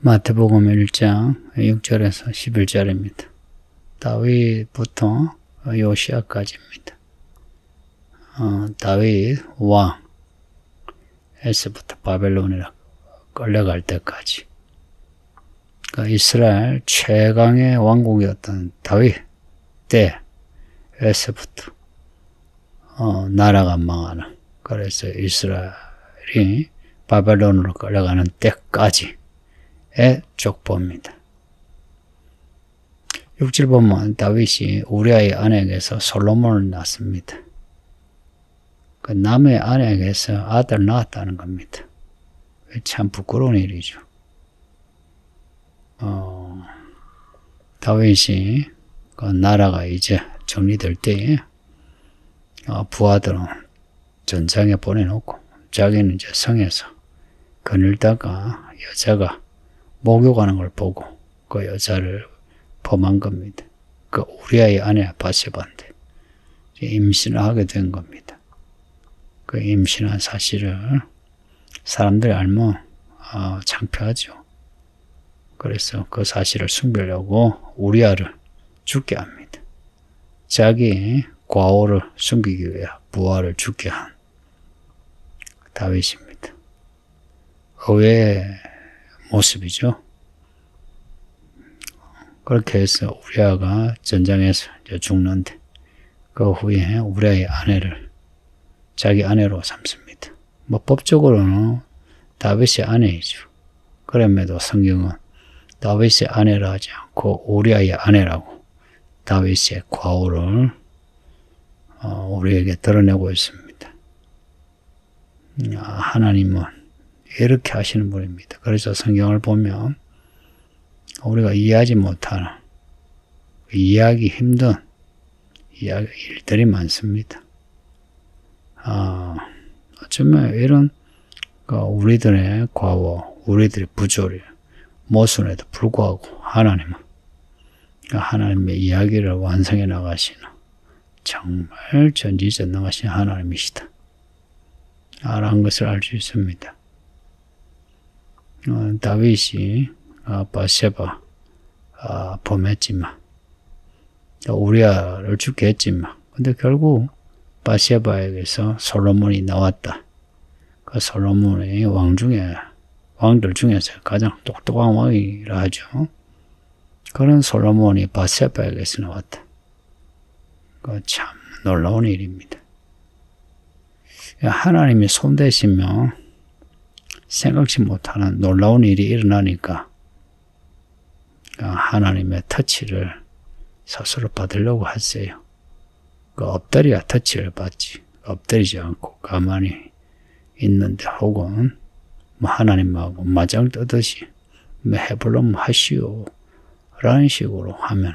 마태복음 1장 6절에서 11절입니다. 다윗부터 요시야까지입니다. 다윗 왕에서부터 바벨론이라 끌려갈 때까지, 그러니까 이스라엘 최강의 왕국이었던 다윗 때에서부터 나라가 망하는, 그래서 이스라엘이 바벨론으로 끌려가는 때까지의 족보입니다. 6절 보면 다윗이 우리아의 아내에게서 솔로몬을 낳습니다. 그 남의 아내에게서 아들 낳았다는 겁니다. 참 부끄러운 일이죠. 다윗이 그 나라가 이제 정리될 때에 부하들은 전장에 보내놓고 자기는 이제 성에서 거닐다가 여자가 목욕하는 걸 보고 그 여자를 범한 겁니다. 그 우리아의 아내 바세바인데 임신을 하게 된 겁니다. 그 임신한 사실을 사람들이 알면 창피하죠. 그래서 그 사실을 숨기려고 우리아를 죽게 합니다. 자기 과오를 숨기기 위해 부하를 죽게 한 다윗입니다. 의외의 모습이죠. 그렇게 해서 우리아가 전장에서 이제 죽는데, 그 후에 우리아의 아내를 자기 아내로 삼습니다. 법적으로는 다윗의 아내이죠. 그럼에도 성경은 다윗의 아내라 하지 않고 우리아의 아내라고 다윗의 과오를 우리에게 드러내고 있습니다. 하나님은 이렇게 하시는 분입니다. 그래서 성경을 보면 우리가 이해하지 못하는, 이해하기 힘든 일들이 많습니다. 어쩌면 이런 우리들의 과오, 우리들의 부조리, 모순에도 불구하고 하나님은 하나님의 이야기를 완성해 나가시는 정말 전지전능하신 하나님이시다 라는 것을 알 수 있습니다. 다윗이 바세바 범했지만, 우리아를 죽게 했지만, 근데 결국 바세바에게서 솔로몬이 나왔다. 그 솔로몬이 왕들 중에서 가장 똑똑한 왕이라 하죠. 그런 솔로몬이 바세바에게서 나왔다. 그 참 놀라운 일입니다. 하나님이 손대시면 생각지 못하는 놀라운 일이 일어나니까 하나님의 터치를 스스로 받으려고 하세요. 엎드려야 터치를 받지, 엎드리지 않고 가만히 있는데, 혹은 하나님하고 맞짱 뜨듯이 해보려면 하시오 라는 식으로 하면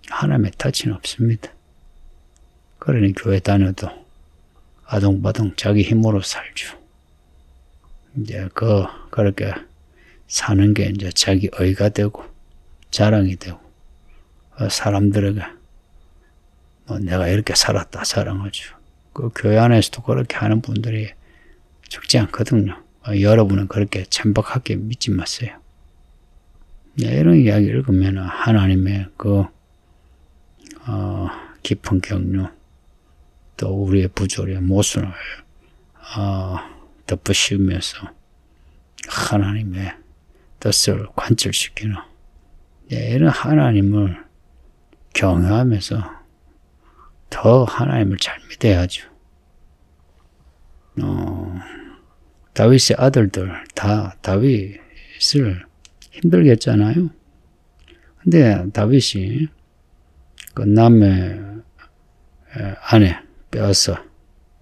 하나님의 터치는 없습니다. 그러니 교회 다녀도 아동바동 자기 힘으로 살죠. 이제 그렇게 사는 게 이제 자기 의가 되고 자랑이 되고, 사람들에게 내가 이렇게 살았다 자랑하죠. 그 교회 안에서도 그렇게 하는 분들이 적지 않거든요. 여러분은 그렇게 천박하게 믿지 마세요. 이런 이야기 읽으면 하나님의 깊은 경륜, 또 우리의 부조리의 모순을 덮으시면서 하나님의 뜻을 관철시키는, 이런 하나님을 경외하면서 더 하나님을 잘 믿어야죠. 다윗의 아들들 다 다윗을 힘들게 했잖아요. 근데 다윗이 그 남의 아내 빼앗아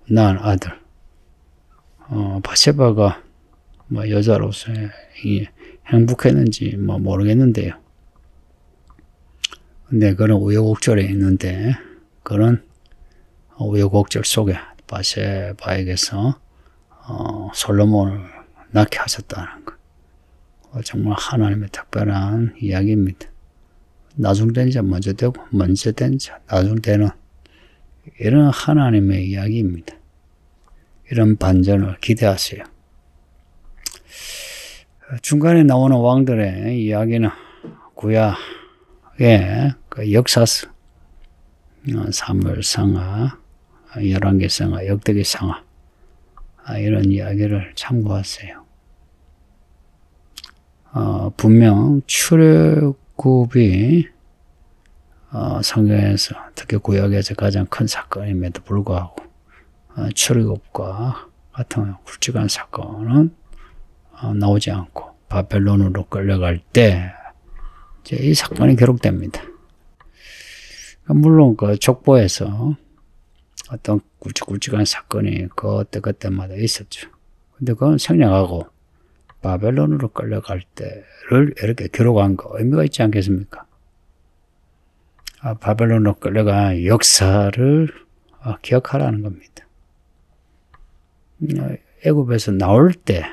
낳은 아들 바세바가 여자로서 행복했는지 모르겠는데요. 근데 그런 우여곡절이 있는데, 그런 우여곡절 속에 바세바에게서 솔로몬을 낳게 하셨다는 것, 정말 하나님의 특별한 이야기입니다. 나중된 자 먼저 되고, 먼저 된 자 나중되는, 이런 하나님의 이야기입니다. 이런 반전을 기대하세요. 중간에 나오는 왕들의 이야기는 구약의 그 역사서, 사무엘상하, 열왕기상하, 역대기상하, 이런 이야기를 참고하세요. 분명 출애굽이 성경에서, 특히 구약에서 가장 큰 사건임에도 불구하고 출애굽과 같은 굵직한 사건은 나오지 않고 바벨론으로 끌려갈 때 이제 이 사건이 기록됩니다. 물론 그 족보에서 어떤 굵직굵직한 사건이 그때마다 있었죠. 근데 그건 생략하고 바벨론으로 끌려갈 때를 이렇게 기록한 거 의미가 있지 않겠습니까? 바벨론으로 끌려간 역사를 기억하라는 겁니다. 애굽에서 나올 때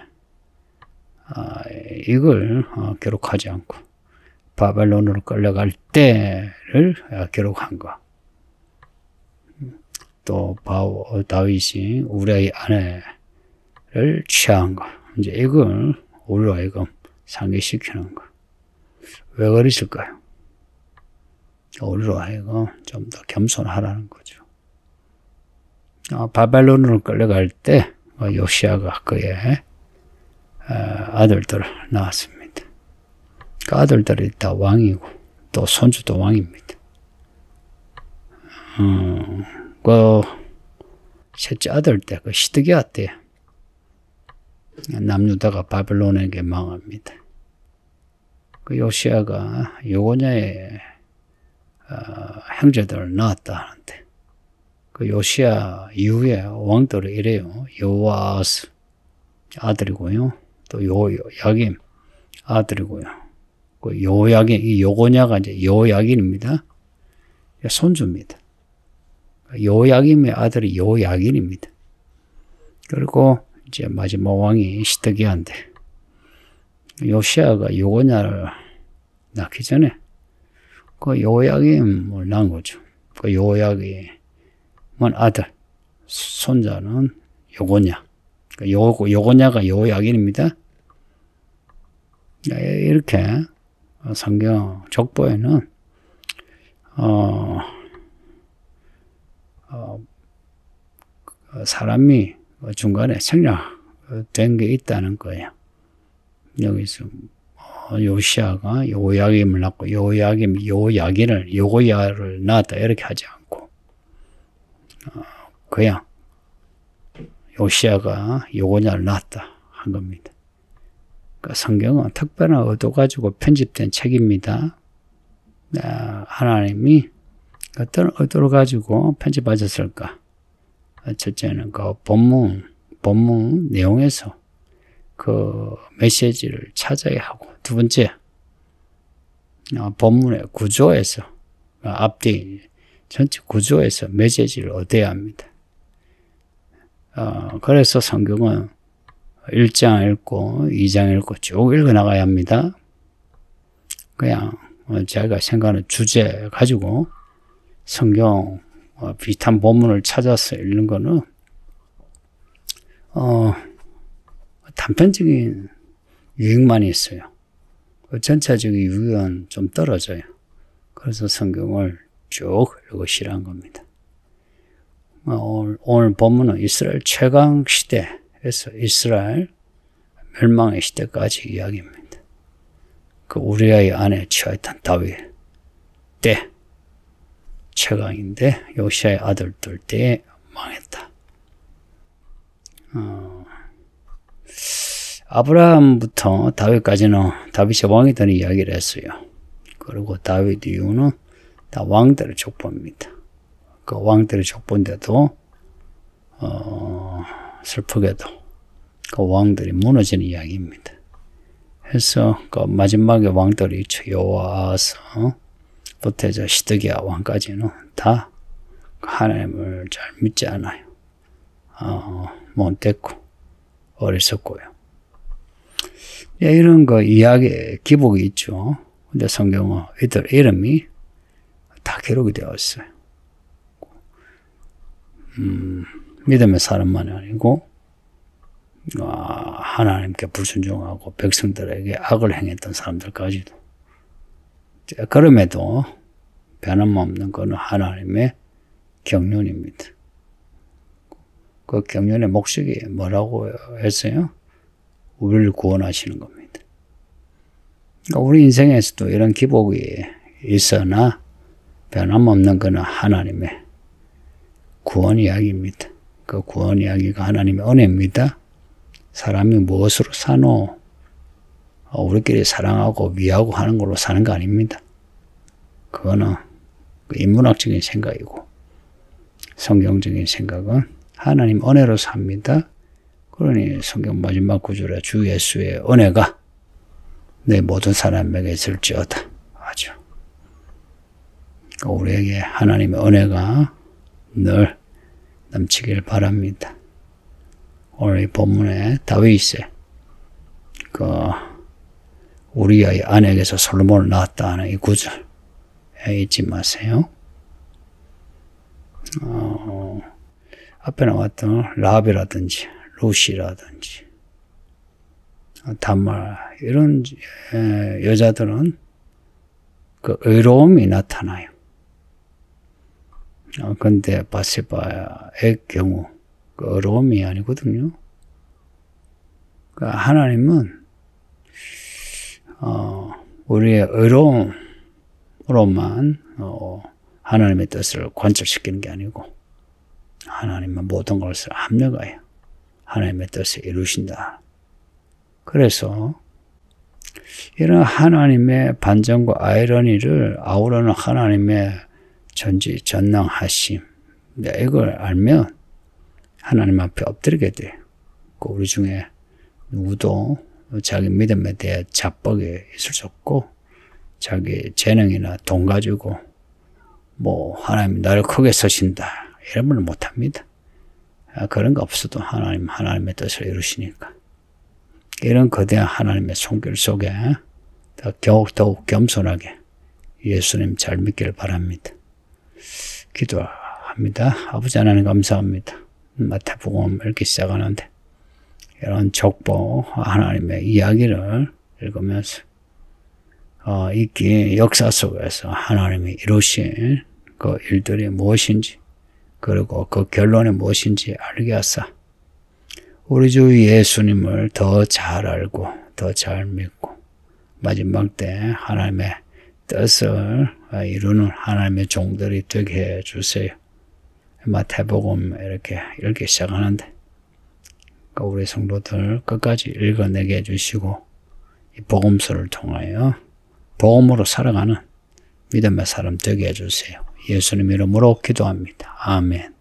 이걸 기록하지 않고 바벨론으로 끌려갈 때를 기록한 거. 또 다윗이 우리아의 아내를 취한 거. 이제 이걸 우리로 하여금 상기시키는 거. 왜 그랬을까요? 우리로 하여금 좀 더 겸손하라는 거죠. 바벨론으로 끌려갈 때 요시아가 그의 아들들을 낳았습니다. 그 아들들이 다 왕이고 또 손주도 왕입니다. 그 셋째 아들 때, 그 시드기야 때 남유다가 바벨론에게 망합니다. 그 요시아가 요고냐의 형제들을 낳았다 하는데 그 요시아 이후에 왕들이 이래요. 요아스 아들이고요. 또 요야김 아들이고요. 그 요야김, 이 요고냐가 이제 요야긴입니다. 손주입니다. 요야김의 아들이 요야긴입니다. 그리고 이제 마지막 왕이 시드기야인데 요시아가 요고냐를 낳기 전에 그 요야김을 낳은 거죠. 그 요야김은 아들, 손자는 요고냐. 요고냐가 요야긴입니다. 이렇게 성경 족보에는 사람이 중간에 생략된 게 있다는 거예요. 여기서 요시아가 요야김을 낳고 요야김이 요야긴을 요고야를 낳았다 이렇게 하지 않고 그냥 요시아가 요고냐를 낳았다 한 겁니다. 그러니까 성경은 특별한 의도 가지고 편집된 책입니다. 하나님이 어떤 의도를 가지고 편집하셨을까? 첫째는 그 본문 내용에서 그 메시지를 찾아야 하고, 두 번째, 본문의 구조에서, 앞뒤 전체 구조에서 메시지를 얻어야 합니다. 그래서 성경은 1장 읽고 2장 읽고 쭉 읽어 나가야 합니다. 그냥 제가 생각하는 주제 가지고 성경 비슷한 본문을 찾아서 읽는 거는 단편적인 유익만 있어요. 전체적인 유익은 좀 떨어져요. 그래서 성경을 쭉 읽으시라는 겁니다. 오늘 본문은 이스라엘 최강 시대에서 이스라엘 멸망의 시대까지 이야기입니다. 그 우리아의 아내 취하였던 다윗 때 최강인데 요시아의 아들들 때에 망했다. 아브라함부터 다윗까지는 다윗이 왕이 되는 이야기를 했어요. 그리고 다윗 이후는 다 왕들의 족보입니다. 그 왕들의 족보인데도 슬프게도 그 왕들이 무너지는 이야기입니다. 그래서 그 마지막에 왕들이 있죠. 요아스부터 이제 시드기야 왕까지는 다 하나님을 잘 믿지 않아요. 못됐고 어리석고요. 이런 거 이야기에 기복이 있죠. 근데 성경은 이들 이름이 다 기록이 되어 있어요. 믿음의 사람만이 아니고 하나님께 불순종하고 백성들에게 악을 행했던 사람들까지도. 그럼에도 변함없는 것은 하나님의 경륜입니다. 그 경륜의 목적이 뭐라고 했어요? 우리를 구원하시는 겁니다. 그러니까 우리 인생에서도 이런 기복이 있으나 변함없는 것은 하나님의 구원 이야기입니다. 그 구원 이야기가 하나님의 은혜입니다. 사람이 무엇으로 사노? 우리끼리 사랑하고 위하고 하는 걸로 사는 거 아닙니다. 그거는 인문학적인 생각이고 성경적인 생각은 하나님 은혜로 삽니다. 그러니 성경 마지막 구절에 주 예수의 은혜가 내 모든 사람에게 있을지어다 하죠. 우리에게 하나님의 은혜가 늘 넘치길 바랍니다. 오늘 이 본문에 다윗의 우리의 아내에게서 솔로몬을 낳았다 하는 이 구절 잊지 마세요. 앞에 나왔던 라합이라든지 루시라든지 다말 이런 여자들은 그 의로움이 나타나요. 근데 바세바의 경우 그 의로움이 아니거든요. 그러니까 하나님은 우리의 의로움으로만 하나님의 뜻을 관철시키는 게 아니고 하나님은 모든 것을 합력하여 하나님의 뜻을 이루신다. 그래서 이런 하나님의 반전과 아이러니를 아우르는 하나님의 전지전능하심, 이걸 알면 하나님 앞에 엎드리게 돼요. 우리 중에 누구도 자기 믿음에 대해 자뻑이 있을 수 없고 자기 재능이나 돈 가지고 하나님 나를 크게 쓰신다 이런 말 못합니다. 그런 거 없어도 하나님의 뜻을 이루시니까 이런 거대한 하나님의 손길 속에 더욱 겸손하게 예수님 잘 믿기를 바랍니다. 기도합니다. 아버지 하나님 감사합니다. 마태복음 읽기 시작하는데 이런 족보 하나님의 이야기를 읽으면서 이 긴 역사 속에서 하나님이 이루신 그 일들이 무엇인지 그리고 그 결론이 무엇인지 알게 하사 우리 주 예수님을 더 잘 알고 더 잘 믿고 마지막 때 하나님의 뜻을 이루는 하나님의 종들이 되게 해주세요. 마태복음 이렇게 읽기 시작하는데 우리 성도들 끝까지 읽어내게 해주시고 이 복음서를 통하여 복음으로 살아가는 믿음의 사람 되게 해주세요. 예수님 이름으로 기도합니다. 아멘.